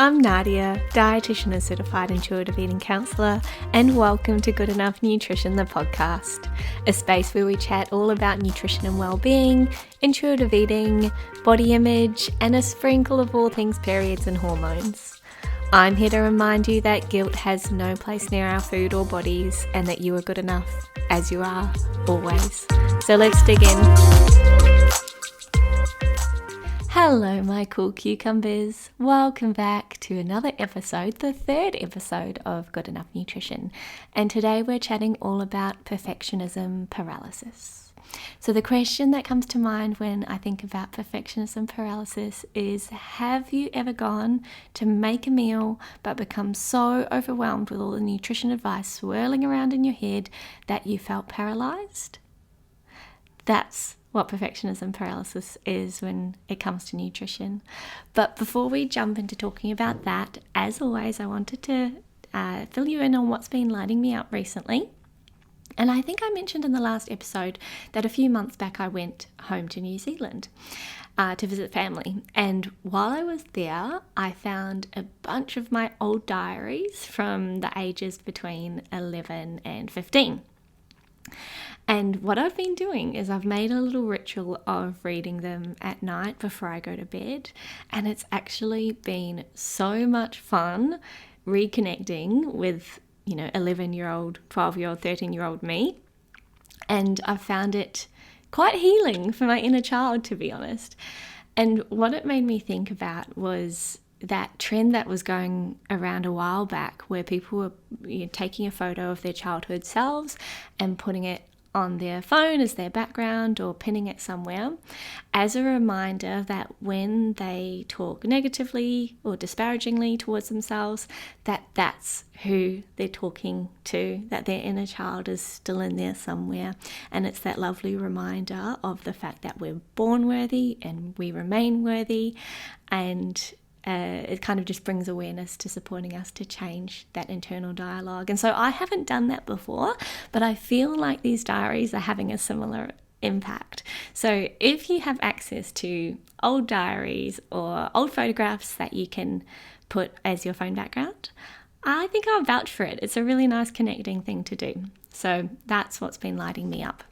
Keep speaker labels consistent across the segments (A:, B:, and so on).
A: I'm Nadia, dietitian and certified intuitive eating counsellor, and welcome to Good Enough Nutrition, the podcast, a space where we chat all about nutrition and well-being, intuitive eating, body image, and a sprinkle of all things periods and hormones. I'm here to remind you that guilt has no place near our food or bodies, and that you are good enough as you are, always. So let's dig in. Hello, my cool cucumbers. Welcome back to another episode, the third episode of Good Enough Nutrition. And today we're chatting all about perfectionism paralysis. So the question that comes to mind when I think about perfectionism paralysis is, have you ever gone to make a meal but become so overwhelmed with all the nutrition advice swirling around in your head that you felt paralyzed? That's what perfectionism paralysis is when it comes to nutrition. But before we jump into talking about that, as always, I wanted to fill you in on what's been lighting me up recently. And I think I mentioned in the last episode that a few months back I went home to New Zealand to visit family. And while I was there, I found a bunch of my old diaries from the ages between 11 and 15. And what I've been doing is I've made a little ritual of reading them at night before I go to bed. And it's actually been so much fun reconnecting with, 11-year-old, 12-year-old, 13-year-old me. And I found it quite healing for my inner child, to be honest. And what it made me think about was that trend that was going around a while back where people were taking a photo of their childhood selves and putting it on their phone as their background or pinning it somewhere as a reminder that when they talk negatively or disparagingly towards themselves, that's who they're talking to, that their inner child is still in there somewhere. And it's that lovely reminder of the fact that we're born worthy and we remain worthy, and it kind of just brings awareness to supporting us to change that internal dialogue. And so I haven't done that before, but I feel like these diaries are having a similar impact. So if you have access to old diaries or old photographs that you can put as your phone background, I think I'll vouch for it. It's a really nice connecting thing to do. So that's what's been lighting me up.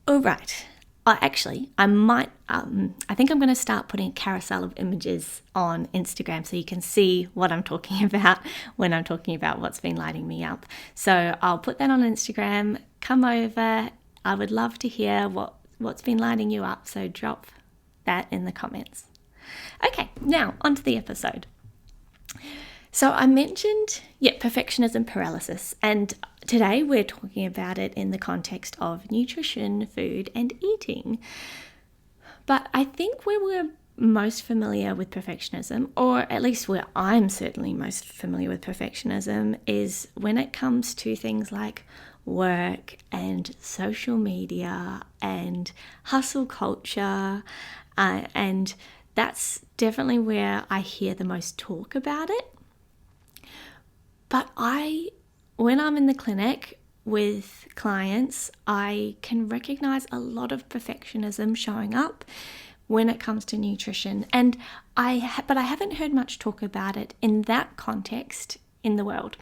A: All right. Actually, I think I'm going to start putting a carousel of images on Instagram so you can see what I'm talking about when I'm talking about what's been lighting me up. So I'll put that on Instagram. Come over. I would love to hear what's been lighting you up. So drop that in the comments. Okay, now onto the episode. So I mentioned, perfectionism paralysis, and today we're talking about it in the context of nutrition, food, and eating. But I think where we're most familiar with perfectionism, or at least where I'm certainly most familiar with perfectionism, is when it comes to things like work and social media and hustle culture, and that's definitely where I hear the most talk about it. But when I'm in the clinic with clients, I can recognize a lot of perfectionism showing up when it comes to nutrition. But I haven't heard much talk about it in that context in the world.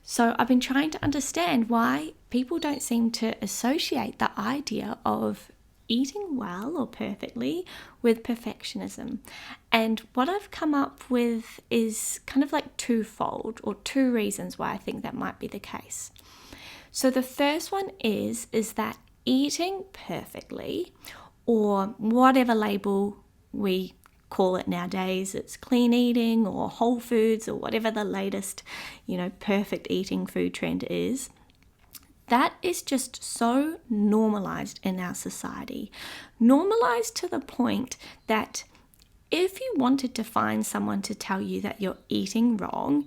A: So I've been trying to understand why people don't seem to associate the idea of eating well or perfectly with perfectionism. And what I've come up with is kind of like twofold, or two reasons why I think that might be the case. So the first one is that eating perfectly, or whatever label we call it nowadays, it's clean eating or whole foods or whatever the latest, perfect eating food trend is, that is just so normalized in our society. Normalized to the point that if you wanted to find someone to tell you that you're eating wrong,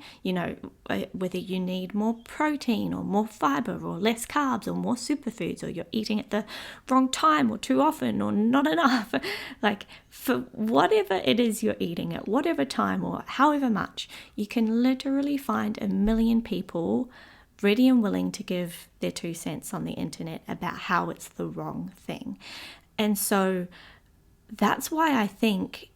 A: whether you need more protein or more fiber or less carbs or more superfoods, or you're eating at the wrong time or too often or not enough, like for whatever it is you're eating at whatever time or however much, you can literally find a million people ready and willing to give their 2 cents on the internet about how it's the wrong thing. And so that's why I think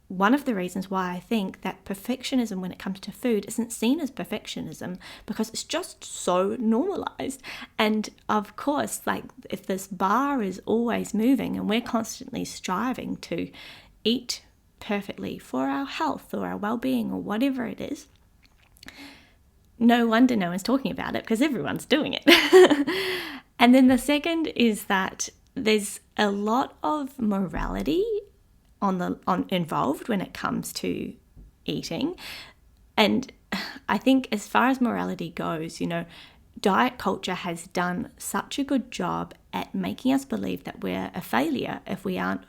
A: one of the reasons why I think that perfectionism when it comes to food isn't seen as perfectionism, because it's just so normalized. And of course, like, if this bar is always moving and we're constantly striving to eat perfectly for our health or our well-being or whatever it is, no wonder no one's talking about it, because everyone's doing it. And then the second is that there's a lot of morality involved when it comes to eating. And I think as far as morality goes, diet culture has done such a good job at making us believe that we're a failure if we aren't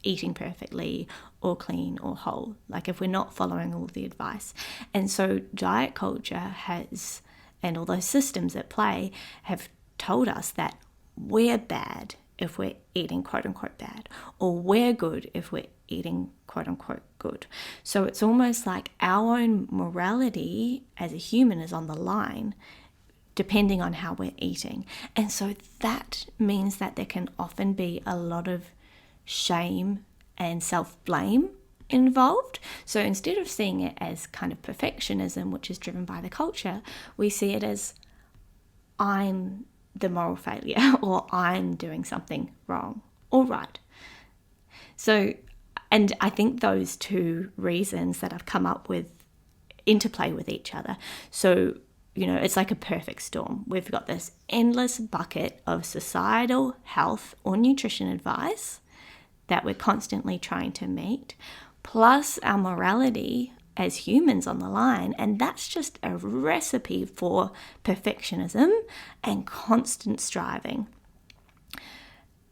A: eating perfectly or clean or whole, like if we're not following all the advice. And so diet culture has, and all those systems at play, have told us that we're bad if we're eating quote unquote bad, or we're good if we're eating quote unquote good. So it's almost like our own morality as a human is on the line depending on how we're eating. And so that means that there can often be a lot of shame and self-blame involved. So instead of seeing it as kind of perfectionism, which is driven by the culture, we see it as I'm the moral failure, or I'm doing something wrong or right. So, and I think those two reasons that I've come up with interplay with each other. So, it's like a perfect storm. We've got this endless bucket of societal health or nutrition advice that we're constantly trying to meet, plus our morality as humans on the line, and that's just a recipe for perfectionism and constant striving.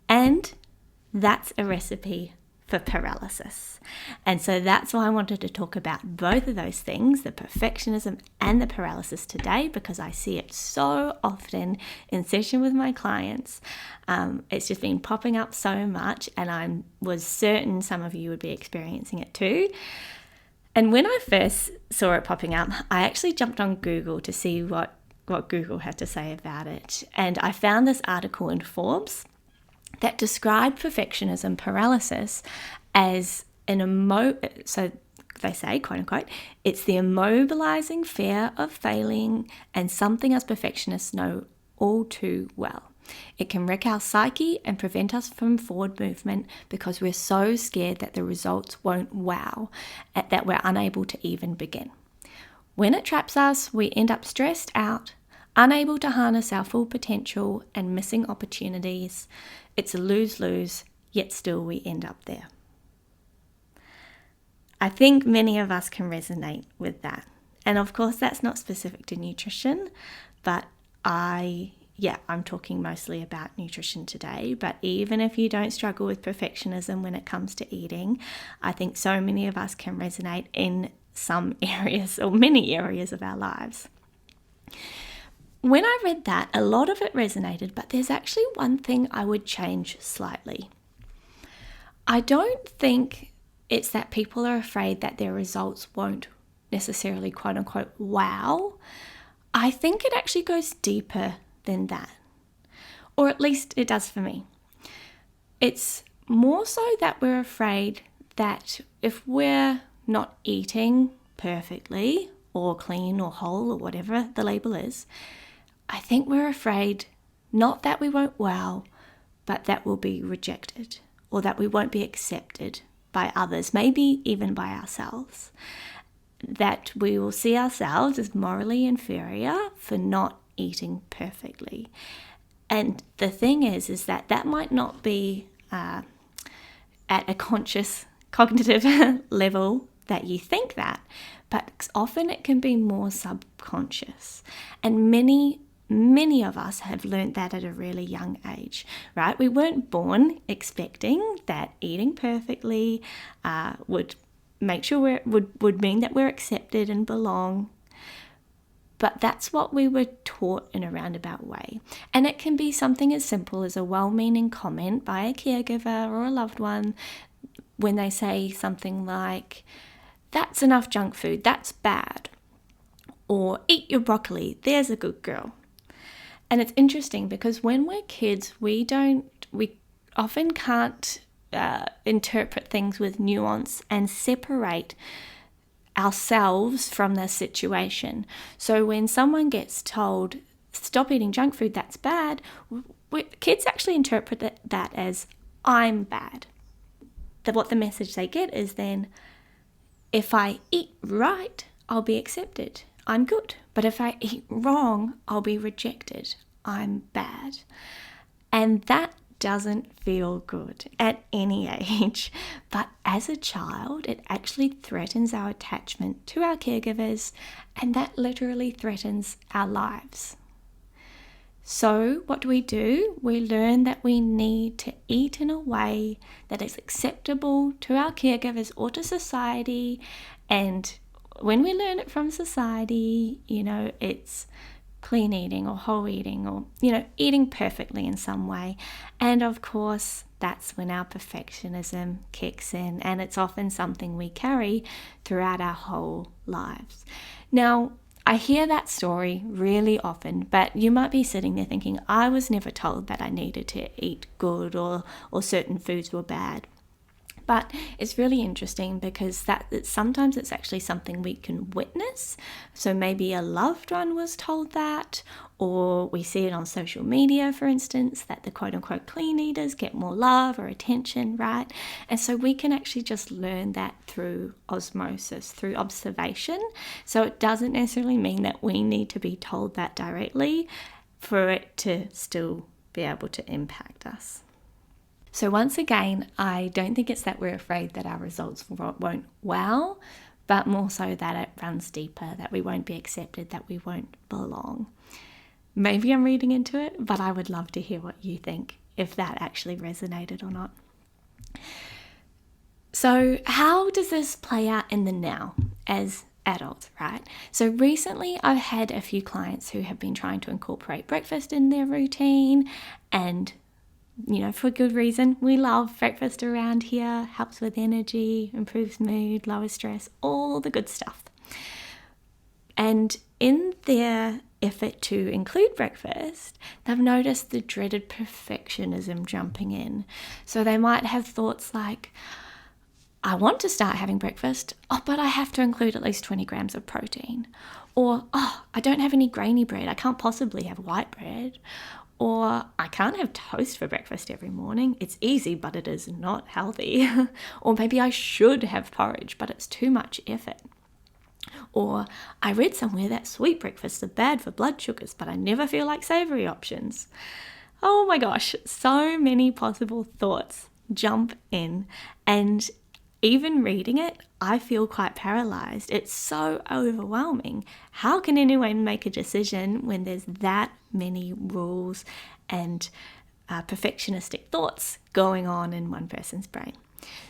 A: And that's a recipe for paralysis. And so that's why I wanted to talk about both of those things, the perfectionism and the paralysis today, because I see it so often in session with my clients. It's just been popping up so much, and I was certain some of you would be experiencing it too. And when I first saw it popping up, I actually jumped on Google to see what Google had to say about it. And I found this article in Forbes that described perfectionism paralysis as so they say, quote unquote, it's the immobilizing fear of failing and something us perfectionists know all too well. It can wreck our psyche and prevent us from forward movement because we're so scared that the results won't wow, that we're unable to even begin. When it traps us, we end up stressed out, unable to harness our full potential and missing opportunities. It's a lose-lose, yet still we end up there. I think many of us can resonate with that. And of course, that's not specific to nutrition, but I'm talking mostly about nutrition today. But even if you don't struggle with perfectionism when it comes to eating, I think so many of us can resonate in some areas or many areas of our lives. When I read that, a lot of it resonated, but there's actually one thing I would change slightly. I don't think it's that people are afraid that their results won't necessarily, quote unquote, wow. I think it actually goes deeper than that, or at least it does for me. It's more so that we're afraid that if we're not eating perfectly or clean or whole or whatever the label is, I think we're afraid not that we won't wow, but that we'll be rejected or that we won't be accepted by others, maybe even by ourselves. That we will see ourselves as morally inferior for not eating perfectly. And the thing is that might not be at a conscious cognitive level that you think that, but often it can be more subconscious. And many of us have learned that at a really young age, right? We weren't born expecting that eating perfectly would make sure would mean that we're accepted and belong. But that's what we were taught in a roundabout way. And it can be something as simple as a well-meaning comment by a caregiver or a loved one when they say something like, "That's enough junk food, that's bad." Or, "Eat your broccoli, there's a good girl." And it's interesting because when we're kids, we often can't interpret things with nuance and separate ourselves from the situation. So when someone gets told, stop eating junk food, that's bad, kids actually interpret that as, I'm bad. What the message they get is then, if I eat right, I'll be accepted. I'm good. But if I eat wrong, I'll be rejected. I'm bad. And that doesn't feel good at any age. But as a child, it actually threatens our attachment to our caregivers, and that literally threatens our lives. So what do? We learn that we need to eat in a way that is acceptable to our caregivers or to society. And when we learn it from society, it's clean eating or whole eating or, eating perfectly in some way. And of course, that's when our perfectionism kicks in, and it's often something we carry throughout our whole lives. Now, I hear that story really often, but you might be sitting there thinking, I was never told that I needed to eat good or certain foods were bad. But it's really interesting because sometimes it's actually something we can witness. So maybe a loved one was told that, or we see it on social media, for instance, that the quote-unquote clean eaters get more love or attention, right? And so we can actually just learn that through osmosis, through observation. So it doesn't necessarily mean that we need to be told that directly for it to still be able to impact us. So once again, I don't think it's that we're afraid that our results won't wow, but more so that it runs deeper, that we won't be accepted, that we won't belong. Maybe I'm reading into it, but I would love to hear what you think, if that actually resonated or not. So how does this play out in the now as adults, right? So recently I've had a few clients who have been trying to incorporate breakfast in their routine, and for good reason. We love breakfast around here, helps with energy, improves mood, lowers stress, all the good stuff. And in their effort to include breakfast, they've noticed the dreaded perfectionism jumping in. So they might have thoughts like, I want to start having breakfast, but I have to include at least 20 grams of protein. Or, I don't have any grainy bread, I can't possibly have white bread. Or I can't have toast for breakfast every morning. It's easy, but it is not healthy. Or maybe I should have porridge, but it's too much effort. Or I read somewhere that sweet breakfasts are bad for blood sugars, but I never feel like savory options. Oh my gosh, so many possible thoughts jump in, and even reading it, I feel quite paralyzed. It's so overwhelming. How can anyone make a decision when there's that many rules and perfectionistic thoughts going on in one person's brain?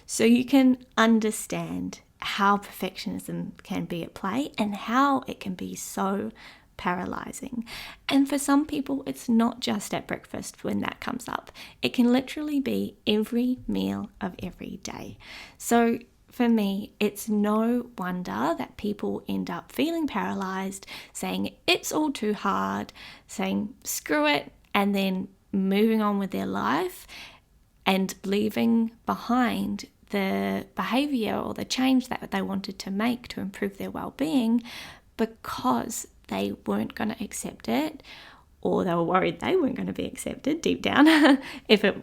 A: So you can understand how perfectionism can be at play and how it can be so paralyzing. And for some people, it's not just at breakfast when that comes up. It can literally be every meal of every day. So for me, it's no wonder that people end up feeling paralyzed, saying it's all too hard, saying screw it, and then moving on with their life and leaving behind the behavior or the change that they wanted to make to improve their well-being because they weren't going to accept it, or they were worried they weren't going to be accepted deep down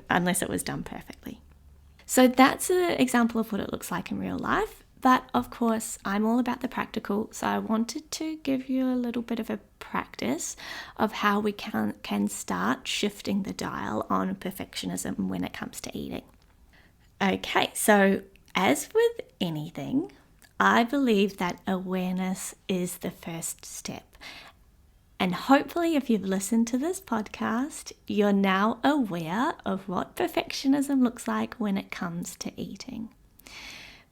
A: unless it was done perfectly. So that's an example of what it looks like in real life. But of course, I'm all about the practical, so I wanted to give you a little bit of a practice of how we can start shifting the dial on perfectionism when it comes to eating. Okay, so as with anything, I believe that awareness is the first step. And hopefully, if you've listened to this podcast, you're now aware of what perfectionism looks like when it comes to eating.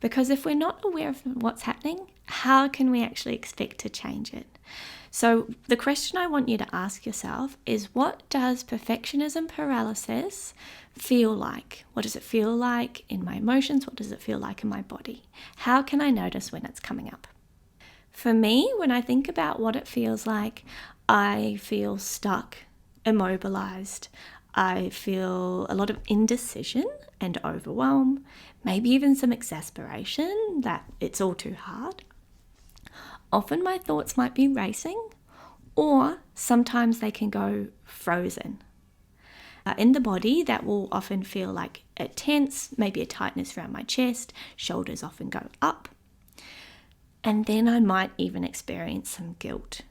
A: Because if we're not aware of what's happening, how can we actually expect to change it? So the question I want you to ask yourself is, what does perfectionism paralysis feel like? What does it feel like in my emotions? What does it feel like in my body? How can I notice when it's coming up? For me, when I think about what it feels like, I feel stuck, immobilized. I feel a lot of indecision and overwhelm, maybe even some exasperation that it's all too hard. Often my thoughts might be racing, or sometimes they can go frozen. In the body, that will often feel like a tense, maybe a tightness around my chest, shoulders often go up. And then I might even experience some guilt,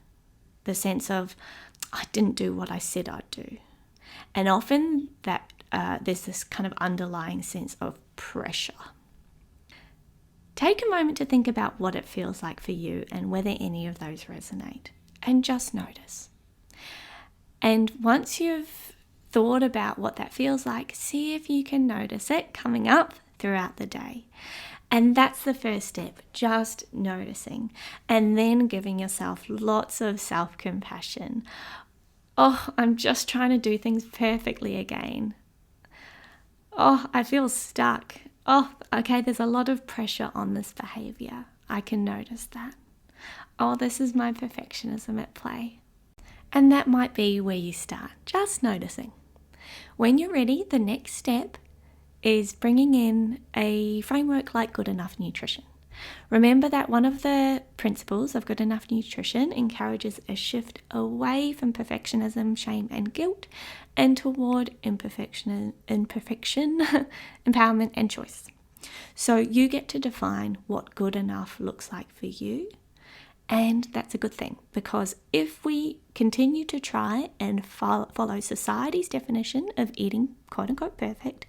A: the sense of, I didn't do what I said I'd do. And often that there's this kind of underlying sense of pressure. Take a moment to think about what it feels like for you and whether any of those resonate, and just notice. And once you've thought about what that feels like, see if you can notice it coming up throughout the day. And that's the first step, just noticing, and then giving yourself lots of self-compassion. Oh, I'm just trying to do things perfectly again. Oh, I feel stuck. Oh, okay, there's a lot of pressure on this behavior. I can notice that. Oh, this is my perfectionism at play. And that might be where you start, just noticing. When you're ready, the next step is bringing in a framework like Good Enough Nutrition. Remember that one of the principles of Good Enough Nutrition encourages a shift away from perfectionism, shame, and guilt, and toward imperfection, empowerment, and choice. So you get to define what good enough looks like for you. And that's a good thing, because if we continue to try and follow society's definition of eating quote unquote perfect,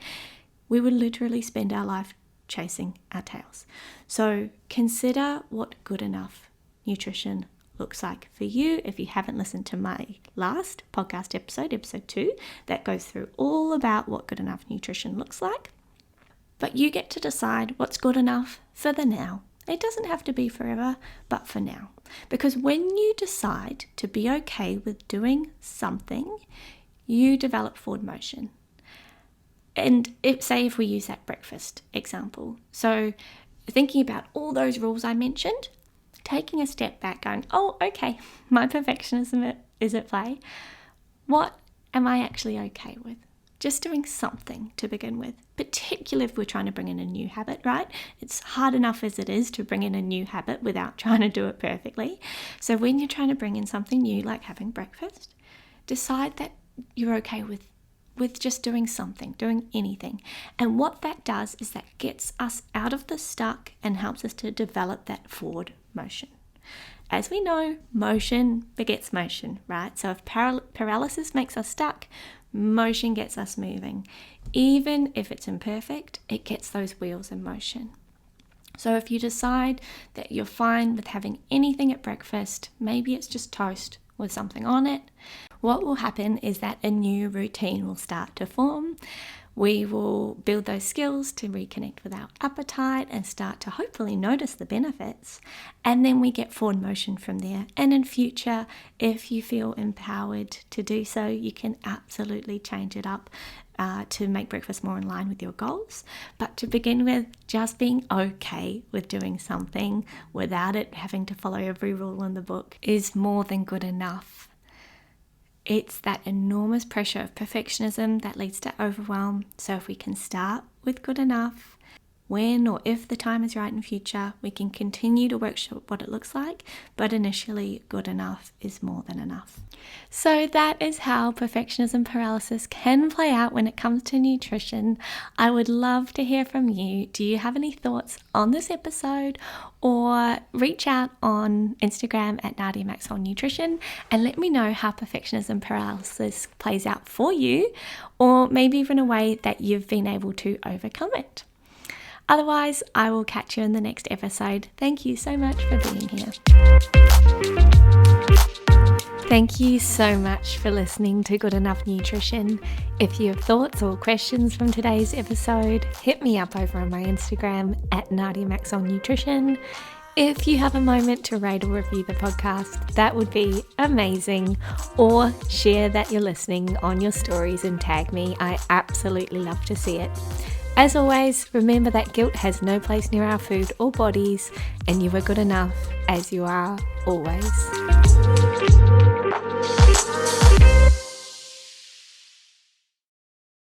A: we would literally spend our life chasing our tails. So consider what good enough nutrition looks like for you. If you haven't listened to my last podcast episode 2, that goes through all about what good enough nutrition looks like. But you get to decide what's good enough for the now. It doesn't have to be forever, but for now. Because when you decide to be okay with doing something, you develop forward motion. And if we use that breakfast example, so thinking about all those rules I mentioned, taking a step back going, oh, okay, my perfectionism is at play. What am I actually okay with? Just doing something to begin with, particularly if we're trying to bring in a new habit, right? It's hard enough as it is to bring in a new habit without trying to do it perfectly. So when you're trying to bring in something new, like having breakfast, decide that you're okay with just doing something, doing anything. And what that does is that gets us out of the stuck and helps us to develop that forward motion. As we know, motion begets motion, right? So if paralysis makes us stuck, motion gets us moving. Even if it's imperfect, it gets those wheels in motion. So if you decide that you're fine with having anything at breakfast, maybe it's just toast with something on it, what will happen is that a new routine will start to form. We will build those skills to reconnect with our appetite and start to hopefully notice the benefits. And then we get forward motion from there. And in future, if you feel empowered to do so, you can absolutely change it up to make breakfast more in line with your goals. But to begin with, just being okay with doing something without it having to follow every rule in the book is more than good enough. It's that enormous pressure of perfectionism that leads to overwhelm. So if we can start with good enough, when or if the time is right in future, we can continue to workshop what it looks like, but initially good enough is more than enough. So that is how perfectionism paralysis can play out when it comes to nutrition. I would love to hear from you. Do you have any thoughts on this episode? Or reach out on Instagram at Nadia Maxwell Nutrition and let me know how perfectionism paralysis plays out for you, or maybe even a way that you've been able to overcome it. Otherwise, I will catch you in the next episode. Thank you so much for being here. Thank you so much for listening to Good Enough Nutrition. If you have thoughts or questions from today's episode, hit me up over on my Instagram at Nadia Maxwell Nutrition. If you have a moment to rate or review the podcast, that would be amazing. Or share that you're listening on your stories and tag me. I absolutely love to see it. As always, remember that guilt has no place near our food or bodies, and you are good enough as you are always.